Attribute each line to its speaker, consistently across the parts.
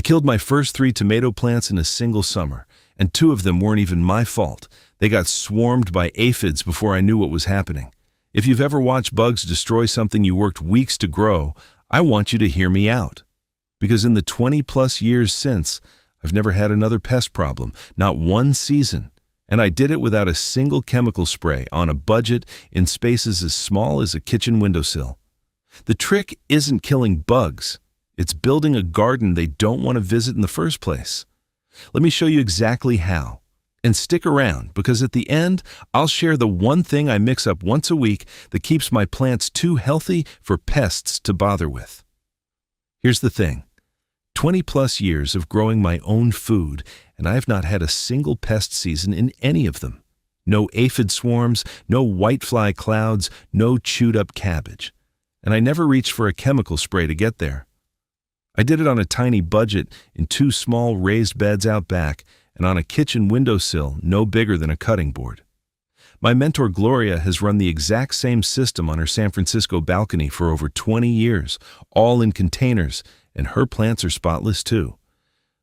Speaker 1: killed my first 3 tomato plants in a single summer, and 2 of them weren't even my fault. They got swarmed by aphids before I knew what was happening. If you've ever watched bugs destroy something you worked weeks to grow, I want you to hear me out. Because in the 20+ years since, I've never had another pest problem, not one season. And I did it without a single chemical spray, on a budget, in spaces as small as a kitchen windowsill. The trick isn't killing bugs. It's building a garden they don't want to visit in the first place. Let me show you exactly how. And stick around, because at the end, I'll share the one thing I mix up once a week that keeps my plants too healthy for pests to bother with. Here's the thing. 20+ years of growing my own food, and I have not had a single pest season in any of them. No aphid swarms, no whitefly clouds, no chewed-up cabbage. And I never reached for a chemical spray to get there. I did it on a tiny budget in 2 small raised beds out back and on a kitchen windowsill no bigger than a cutting board. My mentor Gloria has run the exact same system on her San Francisco balcony for over 20 years, all in containers, and her plants are spotless too.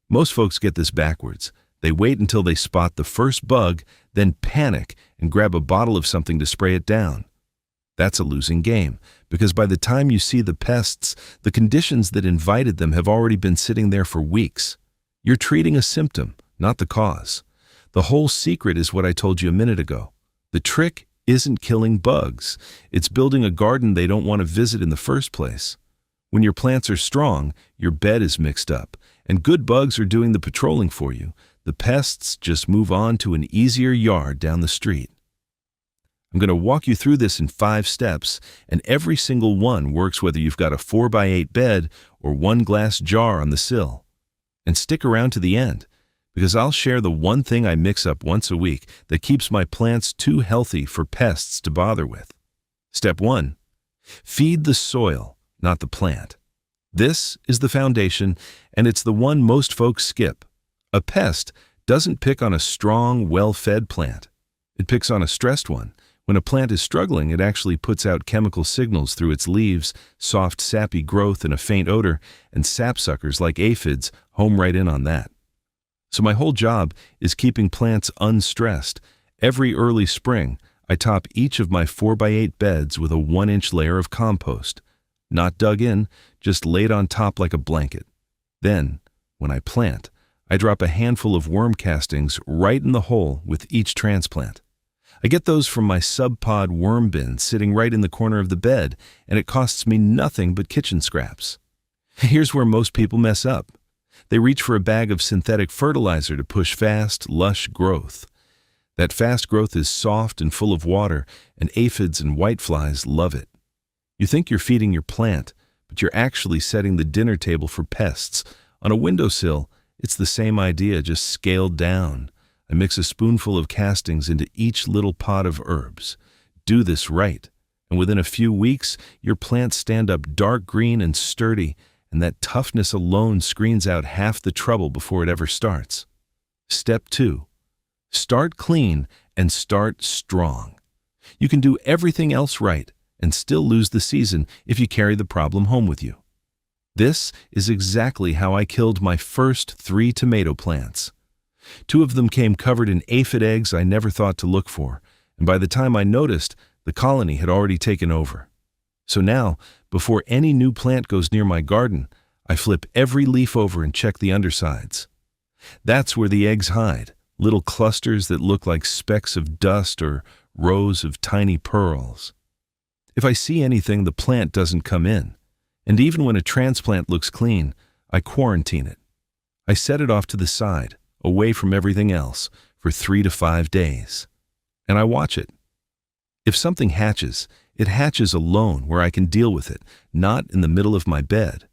Speaker 1: Most folks get this backwards. They wait until they spot the first bug, then panic and grab a bottle of something to spray it down. That's a losing game, because by the time you see the pests, the conditions that invited them have already been sitting there for weeks. You're treating a symptom, not the cause. The whole secret is what I told you a minute ago. The trick isn't killing bugs. It's building a garden they don't want to visit in the first place. When your plants are strong, your bed is mixed up, and good bugs are doing the patrolling for you. The pests just move on to an easier yard down the street. I'm going to walk you through this in 5 steps, and every single one works whether you've got a 4x8 bed or 1 glass jar on the sill. And stick around to the end, because I'll share the one thing I mix up once a week that keeps my plants too healthy for pests to bother with. Step 1. Feed the soil, not the plant. This is the foundation, and it's the one most folks skip. A pest doesn't pick on a strong, well-fed plant. It picks on a stressed one. When a plant is struggling, it actually puts out chemical signals through its leaves, soft, sappy growth and a faint odor, and sapsuckers like aphids home right in on that. So my whole job is keeping plants unstressed. Every early spring, I top each of my 4x8 beds with a 1-inch layer of compost. Not dug in, just laid on top like a blanket. Then, when I plant, I drop a handful of worm castings right in the hole with each transplant. I get those from my sub-pod worm bin sitting right in the corner of the bed, and it costs me nothing but kitchen scraps. Here's where most people mess up. They reach for a bag of synthetic fertilizer to push fast, lush growth. That fast growth is soft and full of water, and aphids and whiteflies love it. You think you're feeding your plant, but you're actually setting the dinner table for pests. On a windowsill, it's the same idea, just scaled down. I mix a spoonful of castings into each little pot of herbs. Do this right, and within a few weeks, your plants stand up dark green and sturdy, and that toughness alone screens out half the trouble before it ever starts. Step 2. Start clean and start strong. You can do everything else right and still lose the season if you carry the problem home with you. This is exactly how I killed my first 3 tomato plants. 2 of them came covered in aphid eggs I never thought to look for, and by the time I noticed, the colony had already taken over. So now, before any new plant goes near my garden, I flip every leaf over and check the undersides. That's where the eggs hide, little clusters that look like specks of dust or rows of tiny pearls. If I see anything, the plant doesn't come in. And even when a transplant looks clean, I quarantine it. I set it off to the side, away from everything else, for 3 to 5 days. And I watch it. If something hatches, it hatches alone where I can deal with it, not in the middle of my bed.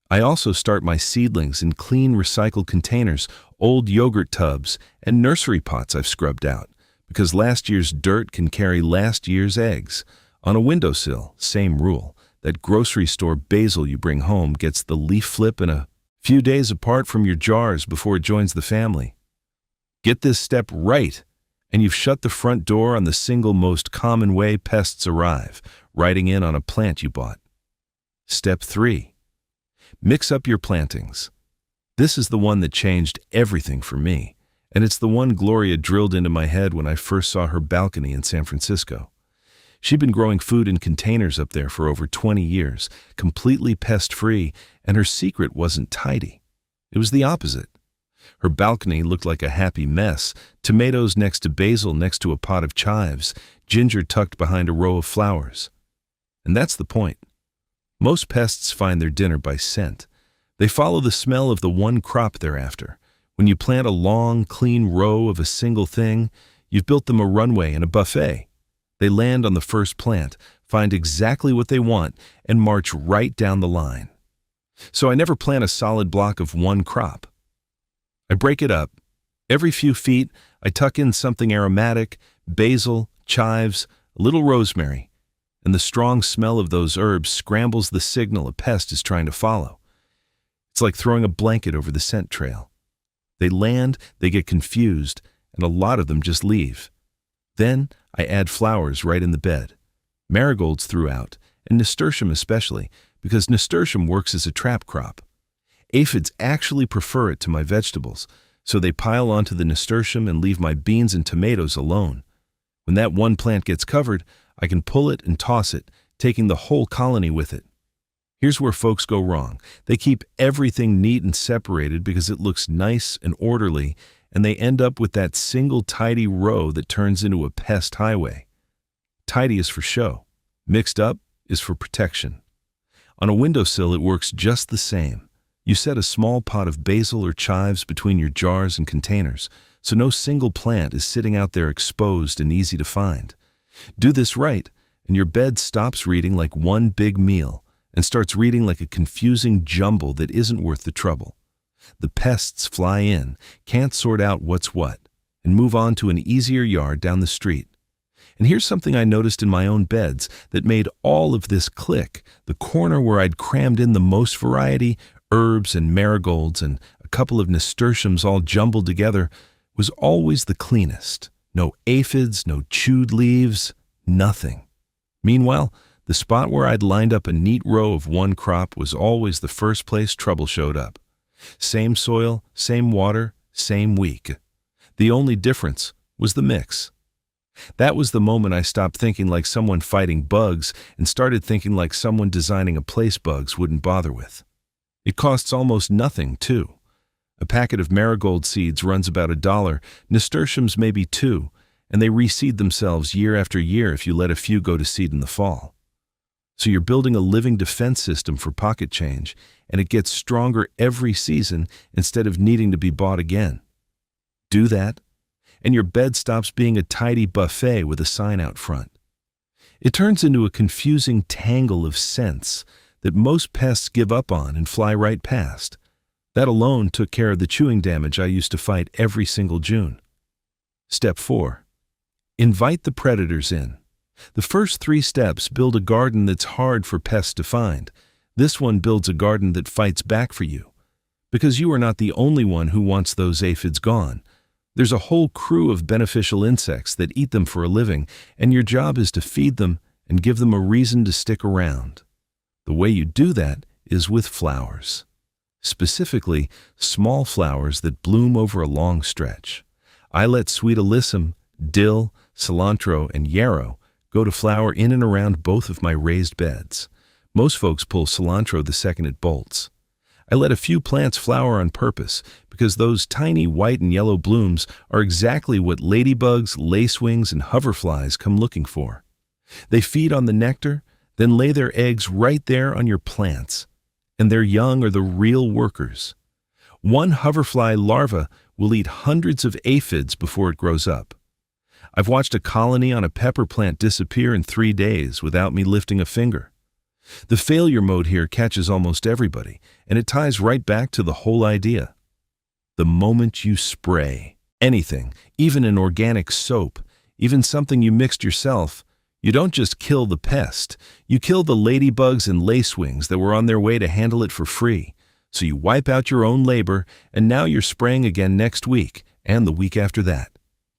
Speaker 1: I also start my seedlings in clean recycled containers, old yogurt tubs, and nursery pots I've scrubbed out, because last year's dirt can carry last year's eggs. On a windowsill, same rule. That grocery store basil you bring home gets the leaf flip in a few days apart from your jars before it joins the family. Get this step right, and you've shut the front door on the single most common way pests arrive, riding in on a plant you bought. Step 3. Mix up your plantings. This is the one that changed everything for me, and it's the one Gloria drilled into my head when I first saw her balcony in San Francisco. She'd been growing food in containers up there for over 20 years, completely pest-free, and her secret wasn't tidy. It was the opposite. Her balcony looked like a happy mess, tomatoes next to basil next to a pot of chives, ginger tucked behind a row of flowers. And that's the point. Most pests find their dinner by scent. They follow the smell of the one crop they're after. When you plant a long, clean row of a single thing, you've built them a runway and a buffet. They land on the first plant, find exactly what they want, and march right down the line. So I never plant a solid block of one crop. I break it up. Every few feet, I tuck in something aromatic, basil, chives, a little rosemary, and the strong smell of those herbs scrambles the signal a pest is trying to follow. It's like throwing a blanket over the scent trail. They land, they get confused, and a lot of them just leave. Then I add flowers right in the bed. Marigolds throughout, and nasturtium especially, because nasturtium works as a trap crop. Aphids actually prefer it to my vegetables, so they pile onto the nasturtium and leave my beans and tomatoes alone. When that one plant gets covered, I can pull it and toss it, taking the whole colony with it. Here's where folks go wrong. They keep everything neat and separated because it looks nice and orderly, and they end up with that single tidy row that turns into a pest highway. Tidy is for show. Mixed up is for protection. On a windowsill, it works just the same. You set a small pot of basil or chives between your jars and containers, so no single plant is sitting out there exposed and easy to find. Do this right, and your bed stops reading like one big meal and starts reading like a confusing jumble that isn't worth the trouble. The pests fly in, can't sort out what's what, and move on to an easier yard down the street. And here's something I noticed in my own beds that made all of this click. The corner where I'd crammed in the most variety, herbs and marigolds and a couple of nasturtiums all jumbled together, was always the cleanest. No aphids, no chewed leaves, nothing. Meanwhile, the spot where I'd lined up a neat row of one crop was always the first place trouble showed up. Same soil, same water, same week. The only difference was the mix. That was the moment I stopped thinking like someone fighting bugs and started thinking like someone designing a place bugs wouldn't bother with. It costs almost nothing, too. A packet of marigold seeds runs about $1, nasturtiums maybe $2, and they reseed themselves year after year if you let a few go to seed in the fall. So you're building a living defense system for pocket change, and it gets stronger every season instead of needing to be bought again. Do that, and your bed stops being a tidy buffet with a sign out front. It turns into a confusing tangle of scents that most pests give up on and fly right past. That alone took care of the chewing damage I used to fight every single June. Step 4. Invite the predators in. The first 3 steps build a garden that's hard for pests to find. This one builds a garden that fights back for you. Because you are not the only one who wants those aphids gone. There's a whole crew of beneficial insects that eat them for a living, and your job is to feed them and give them a reason to stick around. The way you do that is with flowers. Specifically, small flowers that bloom over a long stretch. I let sweet alyssum, dill, cilantro, and yarrow go to flower in and around both of my raised beds. Most folks pull cilantro the second it bolts. I let a few plants flower on purpose because those tiny white and yellow blooms are exactly what ladybugs, lacewings, and hoverflies come looking for. They feed on the nectar, then lay their eggs right there on your plants, and their young are the real workers. One hoverfly larva will eat hundreds of aphids before it grows up. I've watched a colony on a pepper plant disappear in 3 days without me lifting a finger. The failure mode here catches almost everybody, and it ties right back to the whole idea. The moment you spray anything, even an organic soap, even something you mixed yourself, you don't just kill the pest, you kill the ladybugs and lacewings that were on their way to handle it for free. So you wipe out your own labor, and now you're spraying again next week, and the week after that.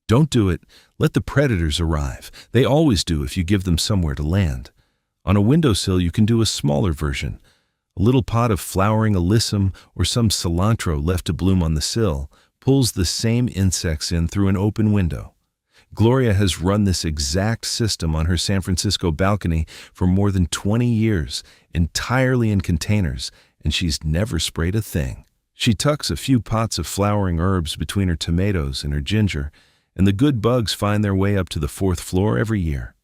Speaker 1: Don't do it. Let the predators arrive. They always do if you give them somewhere to land. On a windowsill, you can do a smaller version. A little pot of flowering alyssum or some cilantro left to bloom on the sill pulls the same insects in through an open window. Gloria has run this exact system on her San Francisco balcony for more than 20 years, entirely in containers, and she's never sprayed a thing. She tucks a few pots of flowering herbs between her tomatoes and her ginger, and the good bugs find their way up to the 4th floor every year.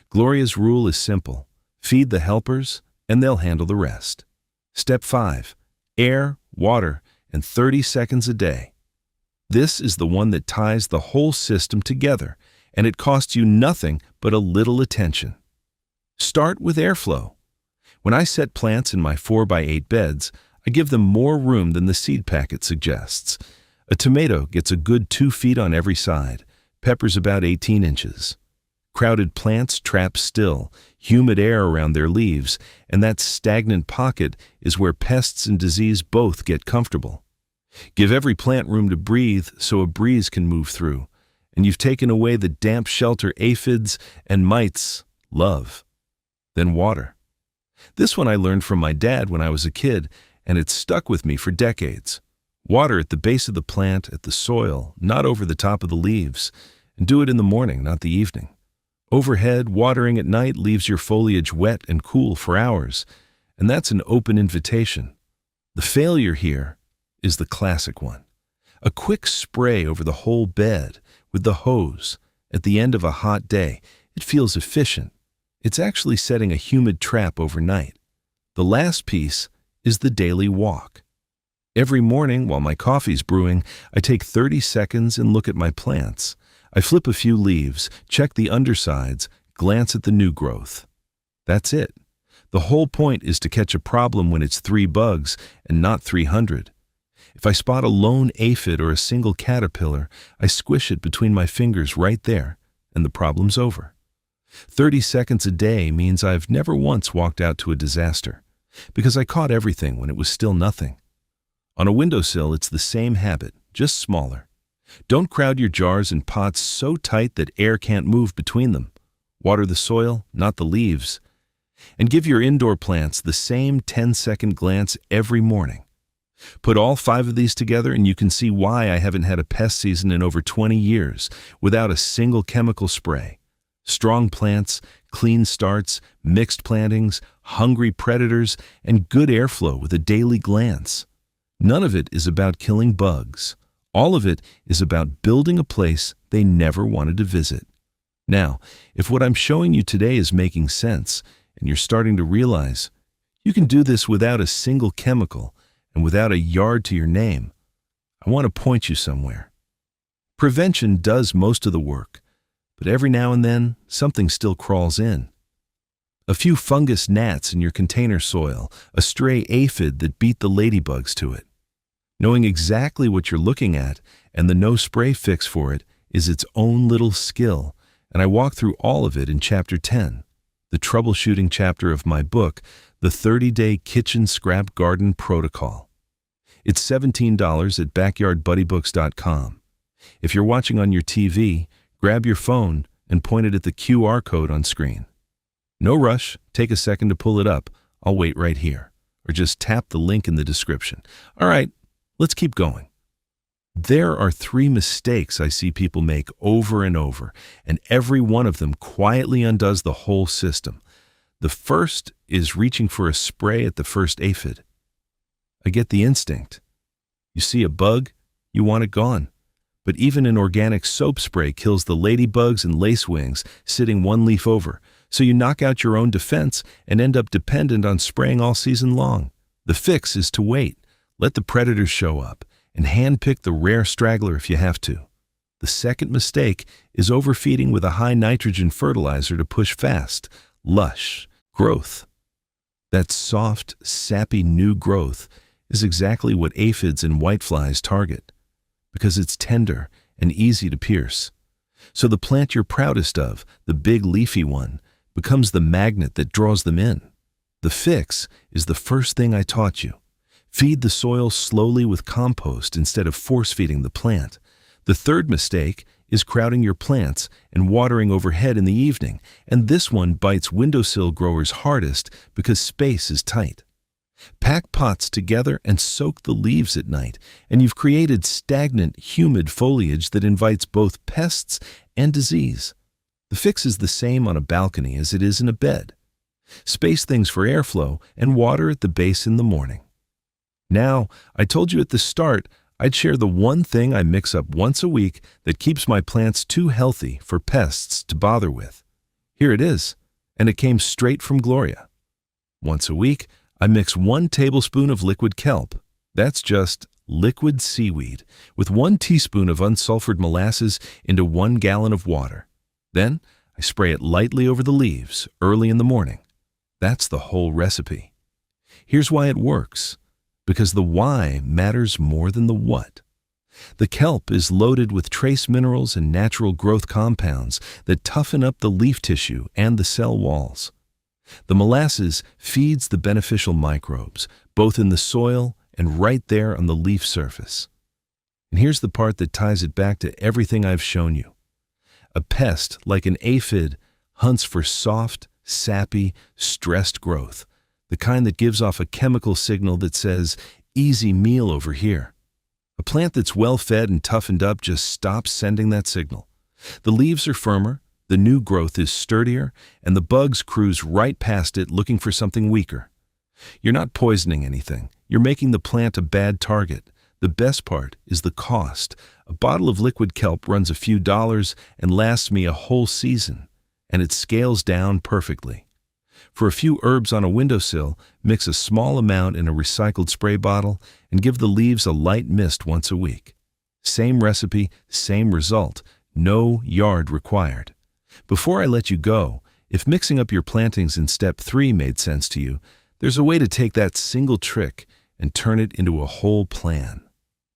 Speaker 1: Gloria's rule is simple: feed the helpers, and they'll handle the rest. Step 5. Air, water, and 30 seconds a day. This is the one that ties the whole system together, and it costs you nothing but a little attention. Start with airflow. When I set plants in my 4x8 beds, I give them more room than the seed packet suggests. A tomato gets a good 2 feet on every side, peppers about 18 inches. Crowded plants trap still, humid air around their leaves, and that stagnant pocket is where pests and disease both get comfortable. Give every plant room to breathe so a breeze can move through, and you've taken away the damp shelter aphids and mites love. Then water. This one I learned from my dad when I was a kid, and it's stuck with me for decades. Water at the base of the plant, at the soil, not over the top of the leaves, and do it in the morning, not the evening. Overhead, watering at night leaves your foliage wet and cool for hours, and that's an open invitation. The failure here is the classic one. A quick spray over the whole bed with the hose at the end of a hot day. It feels efficient. It's actually setting a humid trap overnight. The last piece is the daily walk. Every morning while my coffee's brewing, I take 30 seconds and look at my plants. I flip a few leaves, check the undersides, glance at the new growth. That's it. The whole point is to catch a problem when it's 3 bugs and not 300. If I spot a lone aphid or a single caterpillar, I squish it between my fingers right there, and the problem's over. 30 seconds a day means I've never once walked out to a disaster, because I caught everything when it was still nothing. On a windowsill, it's the same habit, just smaller. Don't crowd your jars and pots so tight that air can't move between them. Water the soil, not the leaves. And give your indoor plants the same 10-second glance every morning. Put all 5 of these together and you can see why I haven't had a pest season in over 20 years without a single chemical spray. Strong plants, clean starts, mixed plantings, hungry predators, and good airflow with a daily glance. None of it is about killing bugs. All of it is about building a place they never wanted to visit. Now, if what I'm showing you today is making sense, and you're starting to realize you can do this without a single chemical and without a yard to your name, I want to point you somewhere. Prevention does most of the work, but every now and then, something still crawls in. A few fungus gnats in your container soil, a stray aphid that beat the ladybugs to it. Knowing exactly what you're looking at and the no-spray fix for it is its own little skill, and I walk through all of it in Chapter 10, the troubleshooting chapter of my book, The 30-Day Kitchen Scrap Garden Protocol. It's $17 at backyardbuddybooks.com. If you're watching on your TV, grab your phone and point it at the QR code on screen. No rush, take a second to pull it up. I'll wait right here. Or just tap the link in the description. All right, let's keep going. There are 3 mistakes I see people make over and over, and every one of them quietly undoes the whole system. The first is reaching for a spray at the first aphid. I get the instinct. You see a bug, you want it gone. But even an organic soap spray kills the ladybugs and lacewings sitting 1 leaf over, so you knock out your own defense and end up dependent on spraying all season long. The fix is to wait, let the predators show up, and handpick the rare straggler if you have to. The second mistake is overfeeding with a high nitrogen fertilizer to push fast, lush growth. That soft, sappy new growth is exactly what aphids and whiteflies target, because it's tender and easy to pierce. So the plant you're proudest of, the big leafy one, becomes the magnet that draws them in. The fix is the first thing I taught you. Feed the soil slowly with compost instead of force-feeding the plant. The third mistake is crowding your plants and watering overhead in the evening, and this one bites windowsill growers hardest because space is tight. Pack pots together and soak the leaves at night, and you've created stagnant, humid foliage that invites both pests and disease. The fix is the same on a balcony as it is in a bed. Space things for airflow and water at the base in the morning. Now, I told you at the start I'd share the one thing I mix up once a week that keeps my plants too healthy for pests to bother with. Here it is, and it came straight from Gloria. Once a week, I mix 1 tablespoon of liquid kelp. That's just liquid seaweed with 1 teaspoon of unsulfured molasses into 1 gallon of water. Then, I spray it lightly over the leaves early in the morning. That's the whole recipe. Here's why it works. Because the why matters more than the what. The kelp is loaded with trace minerals and natural growth compounds that toughen up the leaf tissue and the cell walls. The molasses feeds the beneficial microbes, both in the soil and right there on the leaf surface. And here's the part that ties it back to everything I've shown you. A pest, like an aphid, hunts for soft, sappy, stressed growth, the kind that gives off a chemical signal that says, "Easy meal over here." A plant that's well fed and toughened up just stops sending that signal. The leaves are firmer, the new growth is sturdier, and the bugs cruise right past it looking for something weaker. You're not poisoning anything. You're making the plant a bad target. The best part is the cost. A bottle of liquid kelp runs a few dollars and lasts me a whole season, and it scales down perfectly. For a few herbs on a windowsill, mix a small amount in a recycled spray bottle and give the leaves a light mist once a week. Same recipe, same result, no yard required. Before I let you go, if mixing up your plantings in step 3 made sense to you, there's a way to take that single trick and turn it into a whole plan.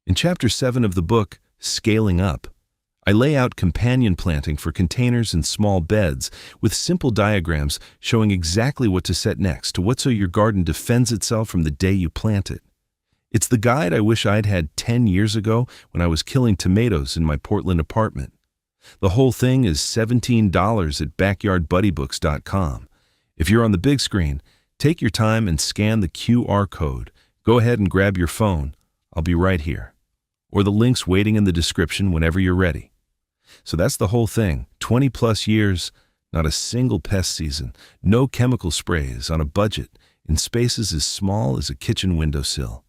Speaker 1: In Chapter 7 of the book, Scaling Up, I lay out companion planting for containers and small beds with simple diagrams showing exactly what to set next to what so your garden defends itself from the day you plant it. It's the guide I wish I'd had 10 years ago when I was killing tomatoes in my Portland apartment. The whole thing is $17 at backyardbuddybooks.com. If you're on the big screen, take your time and scan the QR code. Go ahead and grab your phone. I'll be right here. Or the link's waiting in the description whenever you're ready. So that's the whole thing. 20 plus years, not a single pest season, no chemical sprays, on a budget, in spaces as small as a kitchen windowsill.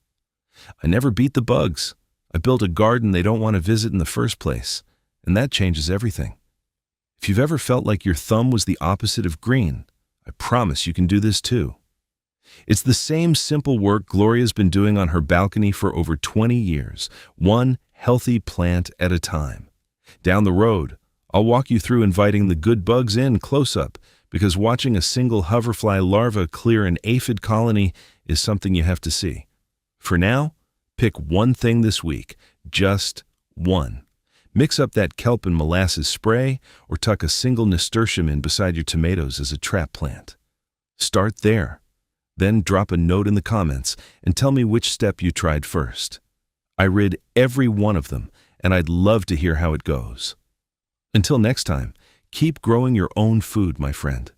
Speaker 1: I never beat the bugs. I built a garden they don't want to visit in the first place, and that changes everything. If you've ever felt like your thumb was the opposite of green, I promise you can do this too. It's the same simple work Gloria's been doing on her balcony for over 20 years, one healthy plant at a time. Down the road, I'll walk you through inviting the good bugs in close-up, because watching a single hoverfly larva clear an aphid colony is something you have to see. For now, pick one thing this week, just one. Mix up that kelp and molasses spray, or tuck a single nasturtium in beside your tomatoes as a trap plant. Start there. Then drop a note in the comments and tell me which step you tried first. I read every one of them, and I'd love to hear how it goes. Until next time, keep growing your own food, my friend.